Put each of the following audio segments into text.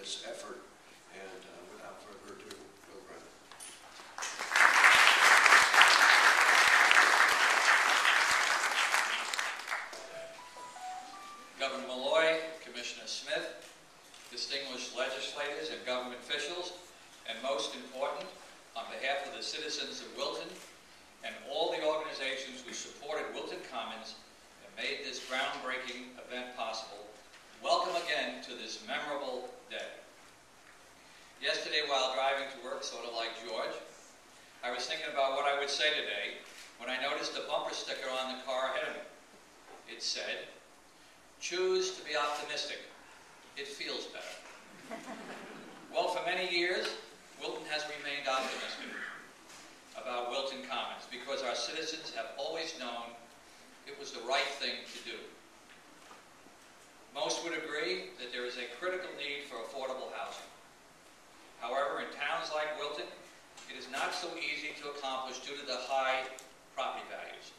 this effort. And without further ado, Bill Brennan. Governor Malloy, Commissioner Smith, distinguished legislators and government officials, and most important, on behalf of the citizens of Wilton and all the organizations who supported Wilton Commons and made this groundbreaking event possible, welcome again to this memorable day. Yesterday, while driving to work, sort of like George, I was thinking about what I would say today when I noticed a bumper sticker on the car ahead of me. It said, "Choose to be optimistic. It feels better." Well, for many years, Wilton has remained optimistic about Wilton Commons because our citizens have always known it was the right thing to do. Most would agree that there is a critical need for affordable housing. However, in towns like Wilton, it is not so easy to accomplish due to the high property values.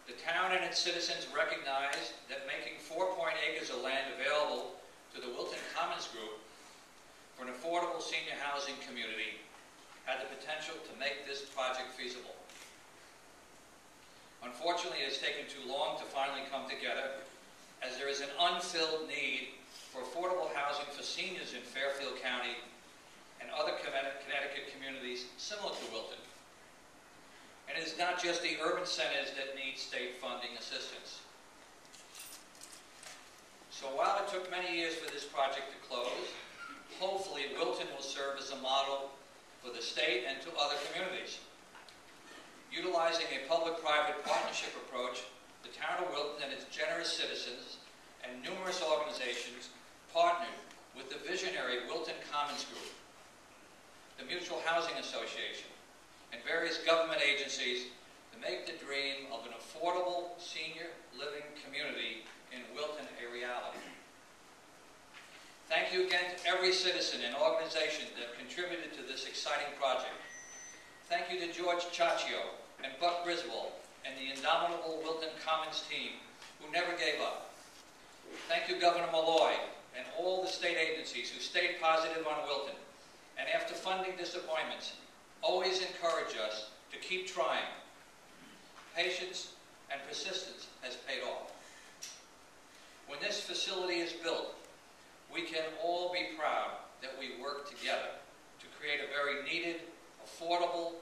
The town and its citizens recognize that making 4 acres of land available to the Wilton Commons Group for an affordable senior housing community had the potential to make this project feasible. Unfortunately, it has taken too long to finally come together, as there is an unfilled need for affordable housing for seniors in Fairfield County and other Connecticut communities similar to Wilton. And it is not just the urban centers that need state funding assistance. So while it took many years for this project to close, hopefully Wilton will serve as a model for the state and to other communities. Utilizing a public-private partnership approach, the town of Wilton and its generous citizens and numerous organizations partnered with the visionary Wilton Commons Group, the Mutual Housing Association, and various government agencies to make the dream of an affordable senior living community in Wilton a reality. Thank you again to every citizen and organization that contributed to this exciting project. Thank you to George Chaccio and Buck Griswold and the indomitable Wilton Commons team who never gave up. Thank you, Governor Malloy and all the state agencies who stayed positive on Wilton and, after funding disappointments, always encourage us to keep trying. Patience and persistence has paid off. When this facility is built, we can all be proud that we work together to create a very needed, affordable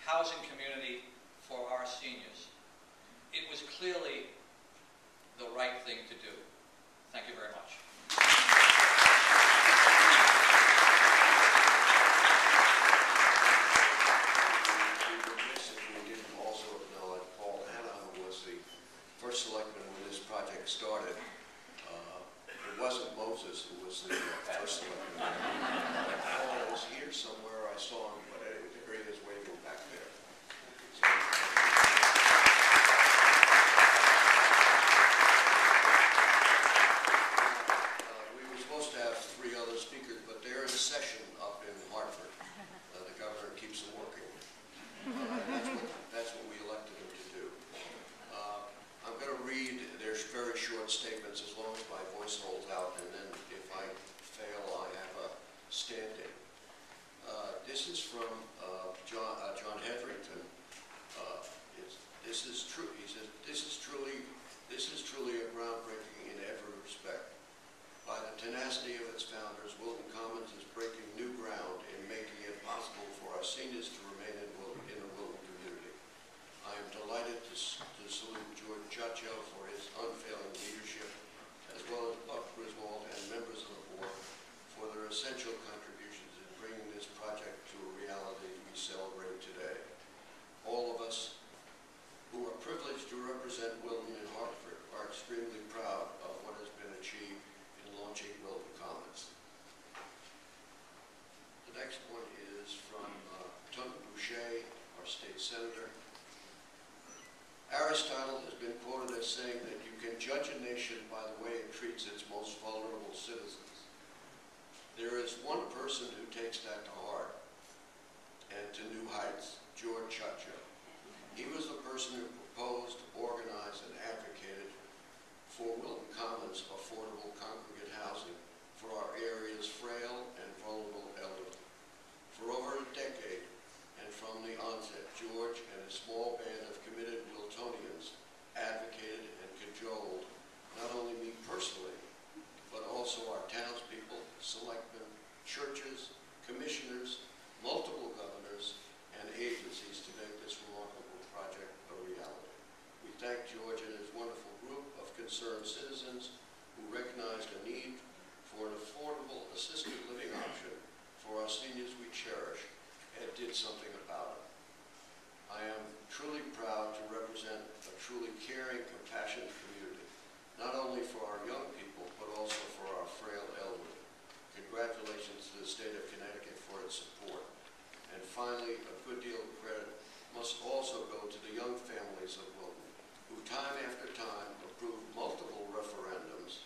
housing community for our seniors. It was clearly the right thing to do. Thank you very much. First selectman when this project started. It wasn't Moses who was the first selectman. Paul was here somewhere. I saw him, but there he is waving back there. So, we were supposed to have 3 other speakers, but they're in session up in Hartford. The governor keeps them working. That's what we elected him to do. I'm going to read their very short statements as long as my voice holds out, and then if I fail, I have a stand-in. This is from John Hetherington. This is true. He says, this is truly a groundbreaking in every respect. By the tenacity of its founders, Wilton Commons is breaking new ground in making it possible for our seniors to remain in the Wilton community. I am delighted to salute George Chaccio for his unfailing leadership, as well as Buck Griswold and members of the board for their essential contributions in bringing this project to a reality we celebrate today. All of us who are privileged to represent Wilton and Hartford are extremely proud of what has been achieved in launching Wilton Commons. The next one is from Tony Boucher, our state senator. Aristotle has been quoted as saying that you can judge a nation by the way it treats its most vulnerable citizens. There is one person who takes that to heart and to new heights, George Chaccio. He was the person who proposed, organized, and advocated for Wilton Commons affordable congregate housing for our area's selectmen, churches, commissioners, multiple governors, and agencies to make this remarkable project a reality. We thank George and his wonderful group of concerned citizens who recognized a need for an affordable assisted living option for our seniors we cherish and did something about it. I am truly proud to represent a truly caring, compassionate community, not only for our young people, but also for our frail elderly. Congratulations to the state of Connecticut for its support. And finally, a good deal of credit must also go to the young families of Wilton, who time after time approved multiple referendums.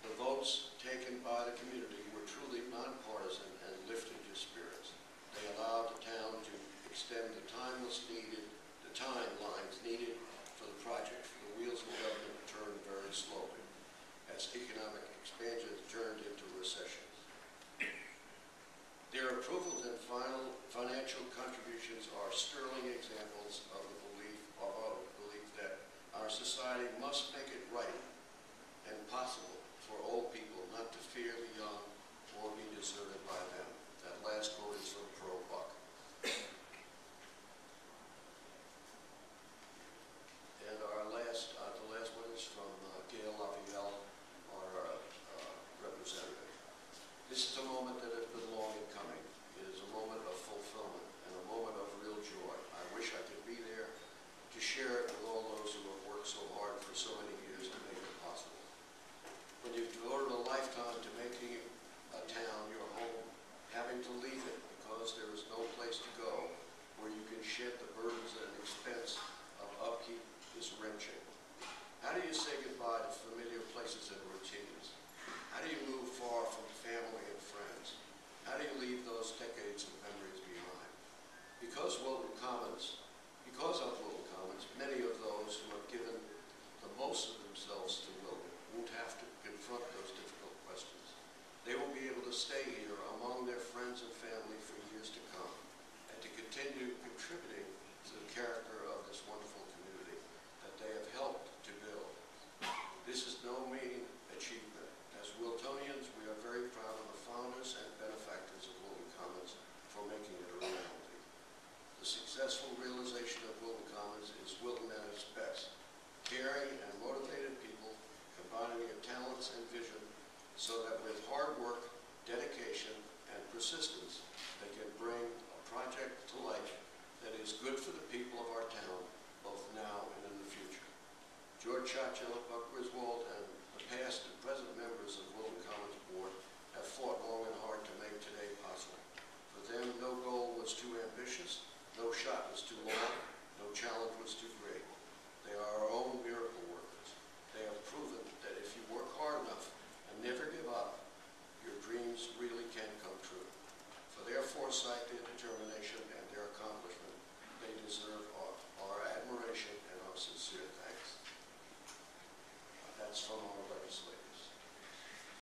The votes taken by the community were truly nonpartisan and lifted your spirits. They allowed the town to extend the timelines needed for the project, for the wheels of government to turn very slowly as economic expansion turned into recessions. Their approvals and final financial contributions are sterling examples of our belief that our society must make it right and possible for old people not to fear the young or be deserted by them. That last quote is from Pearl Buck. And the last one is from Gail Lavielle, our representative. This is a moment that has been long in coming. It is a moment of fulfillment and a moment of real joy. I wish I could be there to share it with all those who have worked so hard for so many years to make it possible. When you've devoted a lifetime to making a town your home, having to leave it because there is no place to go where you can shed the burdens and expense of upkeep is wrenching. How do you say goodbye to familiar places and routines? How do you move far from family and friends? How do you leave those decades of memories behind? Because of Wilton Commons, many of those who have given the most of themselves to Wilton won't have to confront those difficult questions. They will be able to stay here among their friends and family for years to come and to continue contributing to the character of this wonderful community that they have helped to build. This is no mean achievement. As Wiltonians, we